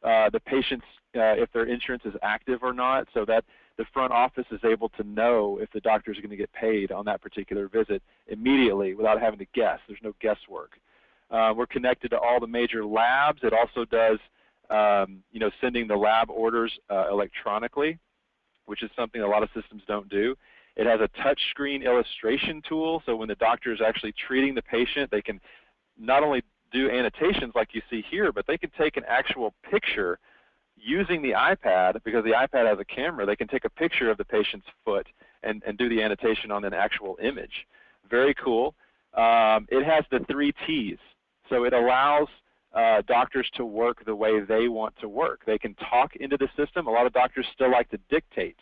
the patient's if their insurance is active or not, so that the front office is able to know if the doctor is going to get paid on that particular visit immediately without having to guess. There's no guesswork. We're connected to all the major labs. It also does sending the lab orders electronically, which is something a lot of systems don't do. It has a touch screen illustration tool, so when the doctor is actually treating the patient, they can not only do annotations like you see here, but they can take an actual picture using the iPad. Because the iPad has a camera, they can take a picture of the patient's foot and do the annotation on an actual image. Very cool. It has the 3 T's, so it allows doctors to work the way they want to work. They can talk into the system. A lot of doctors still like to dictate,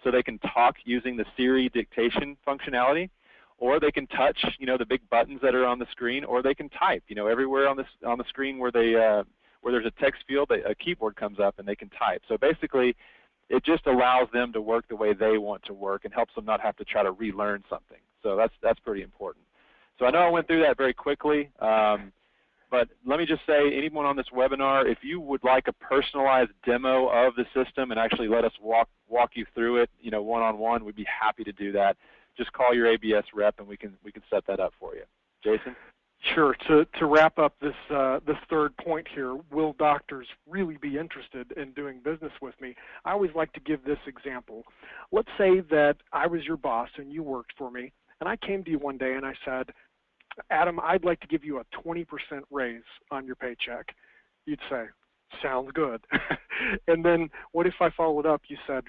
so they can talk using the Siri dictation functionality, or they can touch the big buttons that are on the screen, or they can type. Everywhere on the screen where there's a text field, a keyboard comes up and they can type. So basically, it just allows them to work the way they want to work and helps them not have to try to relearn something. So that's pretty important. So I know I went through that very quickly, but let me just say, anyone on this webinar, if you would like a personalized demo of the system and actually let us walk you through it, one-on-one, we'd be happy to do that. Just call your ABS rep and we can set that up for you. Jason? Sure. To wrap up this third point here, will doctors really be interested in doing business with me? I always like to give this example. Let's say that I was your boss and you worked for me, and I came to you one day and I said, Adam, I'd like to give you a 20% raise on your paycheck. You'd say, sounds good. And then what if I followed up, you said,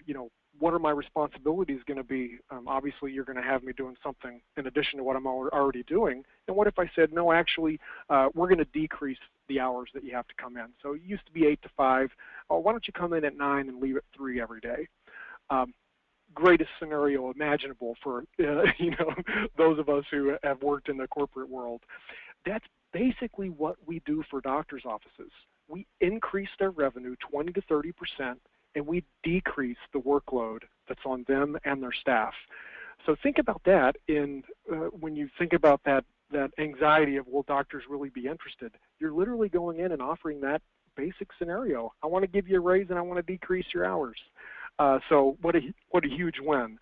what are my responsibilities going to be? Obviously, you're going to have me doing something in addition to what I'm already doing. And what if I said, no, actually, we're going to decrease the hours that you have to come in. So it used to be 8 to 5. Oh, why don't you come in at 9 and leave at 3 every day? Greatest scenario imaginable for those of us who have worked in the corporate world. That's basically what we do for doctors' offices. We increase their revenue 20 to 30%, and we decrease the workload that's on them and their staff. So think about that when you think about that anxiety of, will doctors really be interested? You're literally going in and offering that basic scenario. I want to give you a raise and I want to decrease your hours. So what a huge win.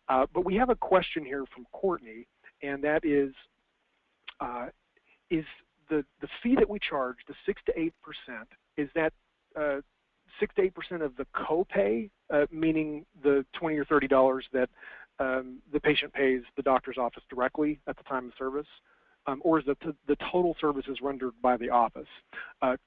But we have a question here from Courtney, and that is the fee that we charge, the 6 to 8%, is that 6 to 8% of the copay, meaning the $20 or $30 that the patient pays the doctor's office directly at the time of service, or is it the total services rendered by the office?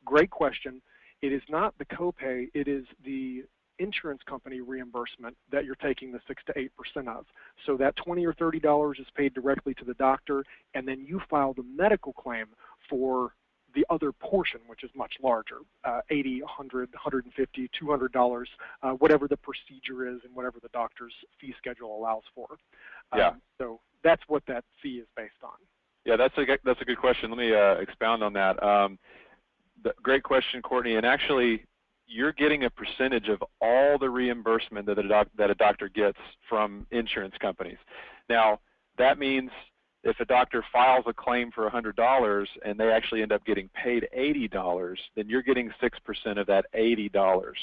Great question. It is not the copay. It is the insurance company reimbursement that you're taking the 6 to 8% of. So that $20 or $30 is paid directly to the doctor, and then you file the medical claim for the other portion, which is much larger, $80, $100, $150, $200, whatever the procedure is and whatever the doctor's fee schedule allows for. Yeah. So that's what that fee is based on. Yeah, that's a good question. Let me expound on that. Great question, Courtney. And actually, you're getting a percentage of all the reimbursement that a doctor gets from insurance companies. Now, that means if a doctor files a claim for $100 and they actually end up getting paid $80, then you're getting 6% of that $80.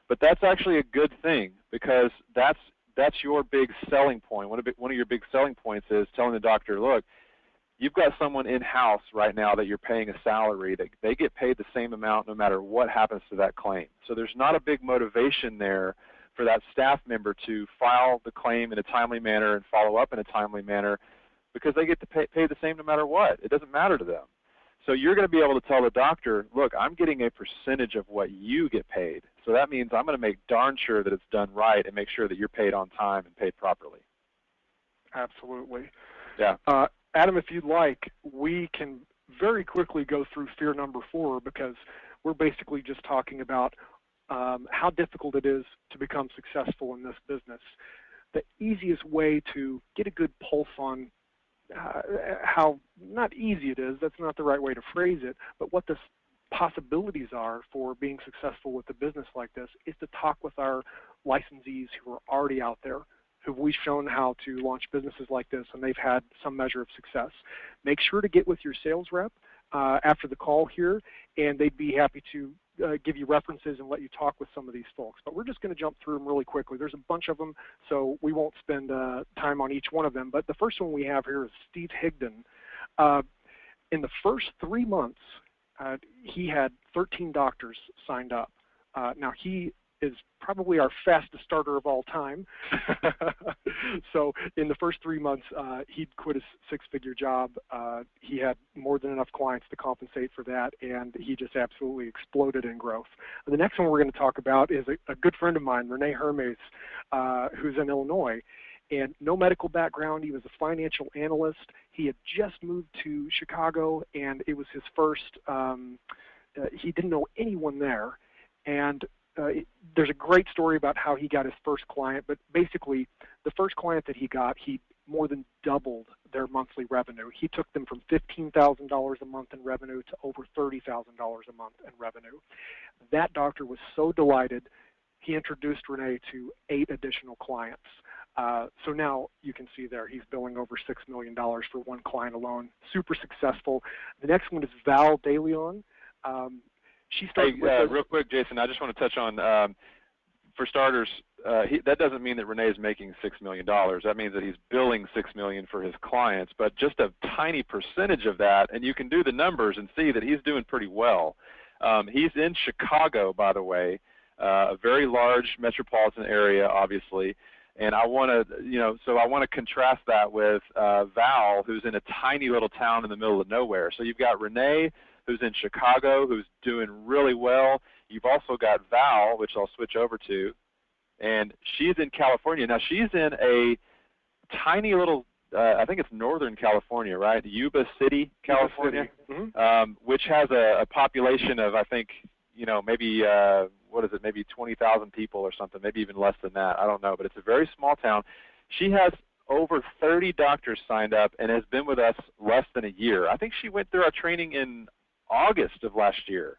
But that's actually a good thing, because that's your big selling point. One of your big selling points is telling the doctor, look, you've got someone in-house right now that you're paying a salary. They get paid the same amount no matter what happens to that claim. So there's not a big motivation there for that staff member to file the claim in a timely manner and follow up in a timely manner, because they get to pay the same no matter what. It doesn't matter to them. So you're going to be able to tell the doctor, look, I'm getting a percentage of what you get paid. So that means I'm going to make darn sure that it's done right and make sure that you're paid on time and paid properly. Absolutely. Yeah. Adam, if you'd like, we can very quickly go through fear number 4, because we're basically just talking about how difficult it is to become successful in this business. The easiest way to get a good pulse on how not easy it is, that's not the right way to phrase it, but what the possibilities are for being successful with a business like this, is to talk with our licensees who are already out there, who we've shown how to launch businesses like this, and they've had some measure of success. Make sure to get with your sales rep after the call here, and they'd be happy to give you references and let you talk with some of these folks. But we're just going to jump through them really quickly. There's a bunch of them, so we won't spend time on each one of them. But the first one we have here is Steve Higdon. In the first 3 months, he had 13 doctors signed up. Now, he is probably our fastest starter of all time. So in the first 3 months, he'd quit his 6-figure job. He had more than enough clients to compensate for that, and he just absolutely exploded in growth. The next one we're going to talk about is a good friend of mine, Renee Hermes, who's in Illinois. And no medical background. He was a financial analyst. He had just moved to Chicago, and it was his first, he didn't know anyone there. And there's a great story about how he got his first client, but basically the first client that he got, he more than doubled their monthly revenue. He took them from $15,000 a month in revenue to over $30,000 a month in revenue. That doctor was so delighted, he introduced Renee to 8 additional clients. So now you can see there he's billing over $6 million for one client alone. Super successful. The next one is Val DeLeon. She started real quick, Jason, I just want to touch on, for starters, that doesn't mean that Renee is making $6 million. That means that he's billing $6 million for his clients, but just a tiny percentage of that, and you can do the numbers and see that he's doing pretty well. He's in Chicago, by the way, a very large metropolitan area, obviously. And I want to, so I want to contrast that with Val, who's in a tiny little town in the middle of nowhere. So you've got Renee, who's in Chicago, who's doing really well. You've also got Val, which I'll switch over to, and she's in California. Now she's in a tiny little, I think it's Northern California, right? Yuba City, California, which has a population of, I think, maybe what is it, maybe 20,000 people or something, maybe even less than that. I don't know, but it's a very small town. She has over 30 doctors signed up and has been with us less than a year. I think she went through our training in August of last year.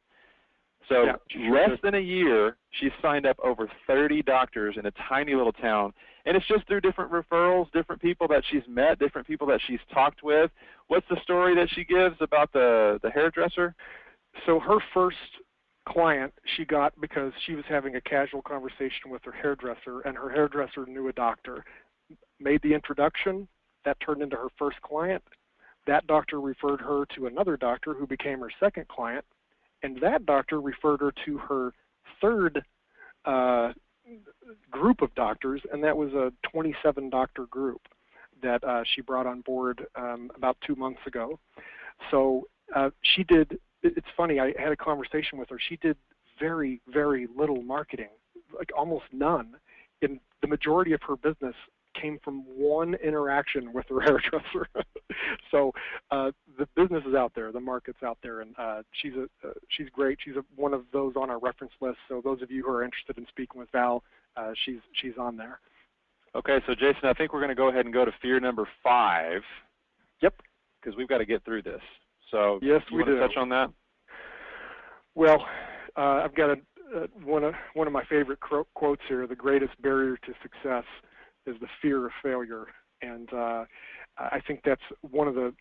So less than a year, she's signed up over 30 doctors in a tiny little town. And it's just through different referrals, different people that she's met, different people that she's talked with. What's the story that she gives about the hairdresser? So her first client she got because she was having a casual conversation with her hairdresser, and her hairdresser knew a doctor. Made the introduction, that turned into her first client. That doctor referred her to another doctor who became her second client, and that doctor referred her to her third group of doctors, and that was a 27-doctor group that she brought on board about 2 months ago. So she did, it's funny, I had a conversation with her. She did very, very little marketing, like almost none. And the majority of her business came from one interaction with her hairdresser. So the business is out there, the market's out there, and she's great. She's one of those on our reference list. So those of you who are interested in speaking with Val, she's on there. Okay, so Jason, I think we're going to go ahead and go to fear number 5. Yep. Because we've got to get through this. So yes, you want to touch on that? Well, I've got one of my favorite quotes here: "The greatest barrier to success is the fear of failure." And I think that's one of the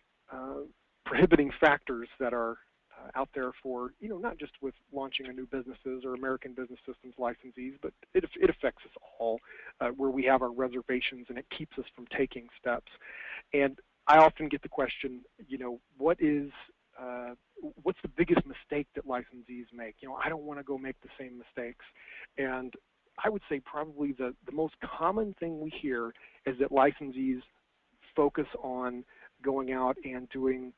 prohibiting factors that are out there for, not just with launching a new businesses or American Business Systems licensees, but it affects us all, where we have our reservations, and it keeps us from taking steps. And I often get the question, what's the biggest mistake that licensees make? I don't want to go make the same mistakes. And I would say probably the most common thing we hear is that licensees focus on going out and doing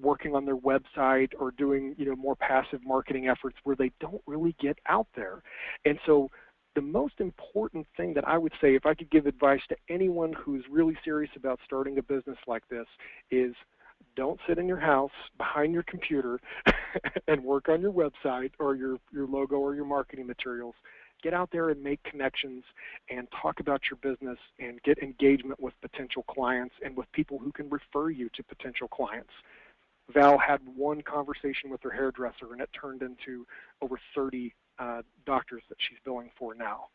working on their website or doing more passive marketing efforts where they don't really get out there. And so the most important thing that I would say, if I could give advice to anyone who's really serious about starting a business like this, is don't sit in your house behind your computer and work on your website or your logo or your marketing materials. Get out there and make connections and talk about your business and get engagement with potential clients and with people who can refer you to potential clients. Val had one conversation with her hairdresser, and it turned into over 30 doctors that she's billing for now,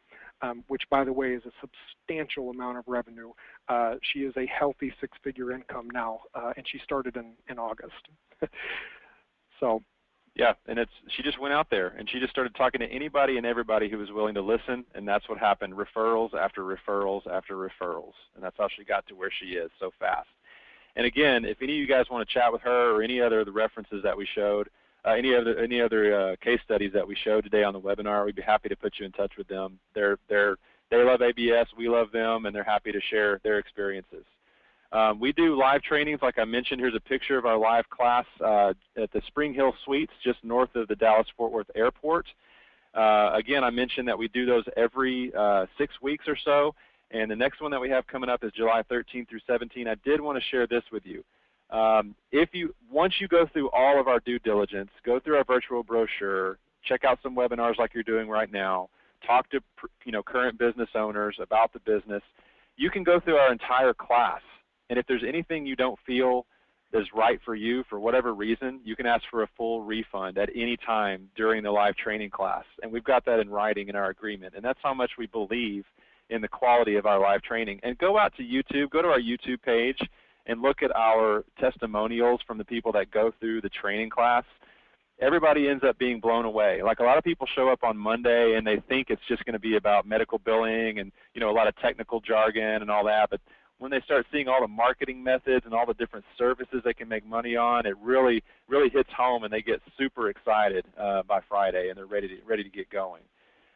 which, by the way, is a substantial amount of revenue. She is a healthy six-figure income now, and she started in August. So. Yeah, and she just went out there, and she just started talking to anybody and everybody who was willing to listen, and that's what happened, referrals after referrals after referrals, and that's how she got to where she is so fast. And again, if any of you guys want to chat with her or any other of the references that we showed, any other case studies that we showed today on the webinar, we'd be happy to put you in touch with them. They love ABS, we love them, and they're happy to share their experiences. We do live trainings, like I mentioned. Here's a picture of our live class at the Spring Hill Suites, just north of the Dallas-Fort Worth Airport. Again, I mentioned that we do those every 6 weeks or so, and the next one that we have coming up is July 13 through 17. I did want to share this with you. Once you go through all of our due diligence, go through our virtual brochure, check out some webinars like you're doing right now, talk to current business owners about the business, you can go through our entire class. And if there's anything you don't feel is right for you for whatever reason, you can ask for a full refund at any time during the live training class. And we've got that in writing in our agreement. And that's how much we believe in the quality of our live training. And go out to YouTube, go to our YouTube page, and look at our testimonials from the people that go through the training class. Everybody ends up being blown away. Like, a lot of people show up on Monday and they think it's just going to be about medical billing and a lot of technical jargon and all that, but when they start seeing all the marketing methods and all the different services they can make money on, it really hits home, and they get super excited by Friday, and they're ready to get going.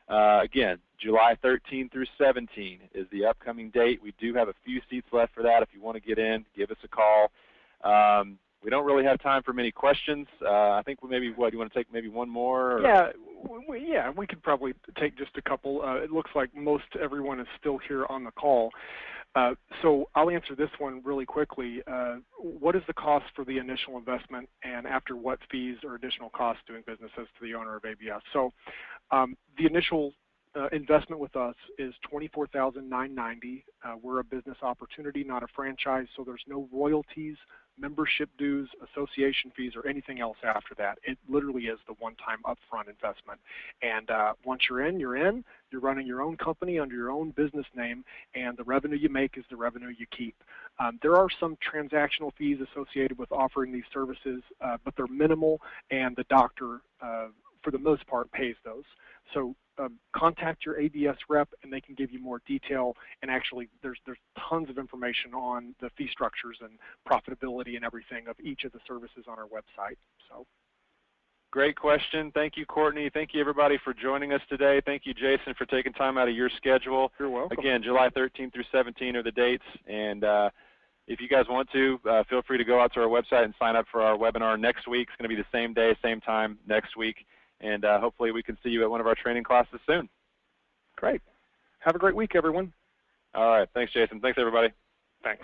Again, July 13 through 17 is the upcoming date. We do have a few seats left for that. If you want to get in, give us a call. We don't really have time for many questions. I think you want to take maybe one more? Or? Yeah, we could probably take just a couple. It looks like most everyone is still here on the call. So I'll answer this one really quickly. What is the cost for the initial investment, and after what fees or additional costs doing business as to the owner of ABS? So the initial investment with us is $24,990. We're a business opportunity, not a franchise, so there's no royalties, membership dues, association fees, or anything else after that. It literally is the one-time upfront investment. And once you're in, you're in. You're running your own company under your own business name, and the revenue you make is the revenue you keep. There are some transactional fees associated with offering these services, but they're minimal, and the doctor, for the most part, pays those. So contact your ABS rep, and they can give you more detail. And actually, there's tons of information on the fee structures and profitability and everything of each of the services on our website. So, great question. Thank you, Courtney. Thank you, everybody, for joining us today. Thank you, Jason, for taking time out of your schedule. You're welcome. Again, July 13 through 17 are the dates. And if you guys want to, feel free to go out to our website and sign up for our webinar next week. It's going to be the same day, same time next week. And hopefully we can see you at one of our training classes soon. Great. Have a great week, everyone. All right. Thanks, Jason. Thanks, everybody. Thanks.